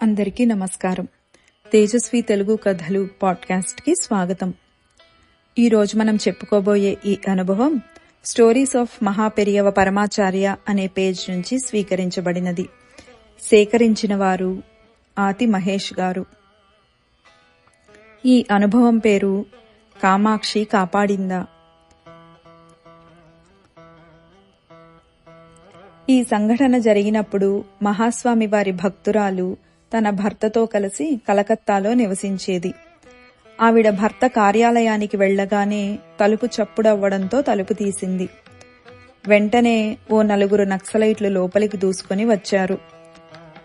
అందరికీ నమస్కారం. తేజస్వి తెలుగు కథలు పాడ్కాస్ట్కి స్వాగతం. ఈరోజు మనం చెప్పుకోబోయే ఈ అనుభవం స్టోరీస్ ఆఫ్ మహాపెరియవ పరమాచార్య అనే పేజ్ నుంచి స్వీకరించబడినది. సేకరించిన వారు ఆతి మహేష్ గారు. ఈ అనుభవం పేరు కామాక్షి కాపాడిందా. ఈ సంఘటన జరిగినప్పుడు మహాస్వామి వారి భక్తురాలు తన భర్తతో కలిసి కలకత్తాలో నివసించేది. ఆవిడ భర్త కార్యాలయానికి వెళ్లగానే తలుపు చప్పుడవ్వడంతో తలుపు తీసింది. వెంటనే ఓ 4 నక్సలైట్లు లోపలికి దూసుకుని వచ్చారు.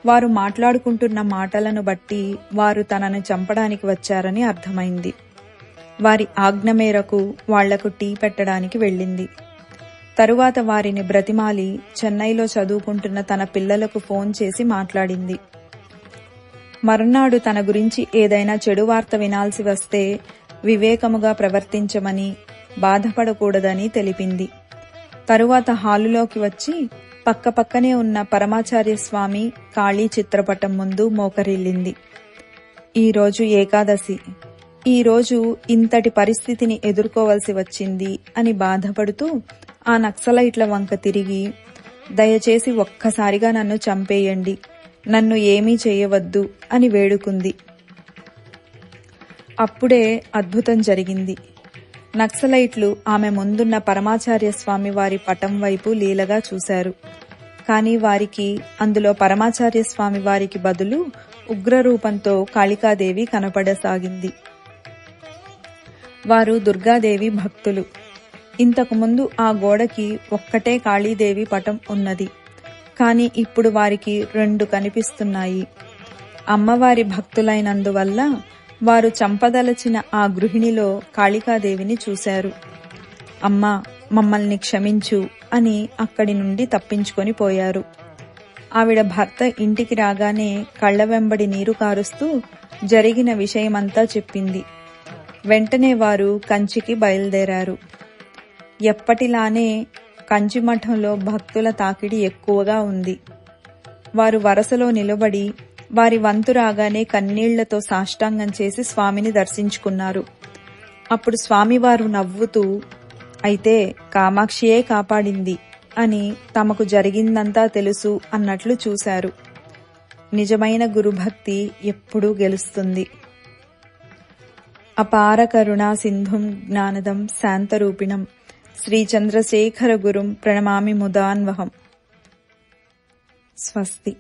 వారు మాట్లాడుకుంటున్న మాటలను బట్టి వారు తనను చంపడానికి వచ్చారని అర్థమైంది. వారి ఆజ్ఞ మేరకు వాళ్లకు టీ పెట్టడానికి వెళ్ళింది. తరువాత వారిని బ్రతిమాలి చెన్నైలో చదువుకుంటున్న తన పిల్లలకు ఫోన్ చేసి మాట్లాడింది. మర్నాడు తన గురించి ఏదైనా చెడు వార్త వినాల్సి వస్తే వివేకముగా ప్రవర్తించమని, బాధపడకూడదని తెలిపింది. తరువాత హాలులోకి వచ్చి పక్కపక్కనే ఉన్న పరమాచార్య స్వామి కాళీ చిత్రపటం ముందు మోకరిల్లింది. ఈరోజు ఏకాదశి. ఈరోజు ఇంతటి పరిస్థితిని ఎదుర్కోవలసి వచ్చింది అని బాధపడుతూ ఆ నక్సలైట్ల వంక తిరిగి, దయచేసి ఒక్కసారిగా నన్ను చంపేయండి, నన్ను ఏమీ చేయవద్దు అని వేడుకుంది. అప్పుడే అద్భుతం జరిగింది. నక్సలైట్లు ఆమె ముందున్న పరమాచార్య స్వామి వారి పటం వైపు లీలగా చూశారు. కాని వారికి అందులో పరమాచార్య స్వామి వారికి బదులు ఉగ్రరూపంతో కాళికాదేవి కనపడసాగింది. వారు దుర్గాదేవి భక్తులు. ఇంతకుముందు ఆ గోడకి ఒక్కటే కాళీదేవి పటం ఉన్నది. కాని ఇప్పుడు వారికి 2 కనిపిస్తున్నాయి. అమ్మవారి భక్తులైనందువల్ల వారు చంపదలచిన ఆ గృహిణిలో కాళికాదేవిని చూశారు. అమ్మా, మమ్మల్ని క్షమించు అని అక్కడి నుండి తప్పించుకొని పోయారు. ఆవిడ భర్త ఇంటికి రాగానే కళ్ల వెంబడి నీరు కారుస్తూ జరిగిన విషయమంతా చెప్పింది. వెంటనే వారు కంచికి బయలుదేరారు. ఎప్పటిలానే కంచిమఠంలో భక్తుల తాకిడి ఎక్కువగా ఉంది. వారు వరసలో నిలబడి వారి వంతు రాగానే కన్నీళ్లతో సాష్టాంగం చేసి స్వామిని దర్శించుకున్నారు. అప్పుడు స్వామివారు నవ్వుతూ, అయితే కామాక్షియే కాపాడింది అని తమకు జరిగిందంతా తెలుసు అన్నట్లు చూశారు. నిజమైన గురుభక్తి ఎప్పుడూ గెలుస్తుంది. అపార కరుణా సింధుం జ్ఞానదం శాంతరూపిణం శ్రీ చంద్రశేఖర గురుం ప్రణమామి ముదాన్వహం. స్వస్తి.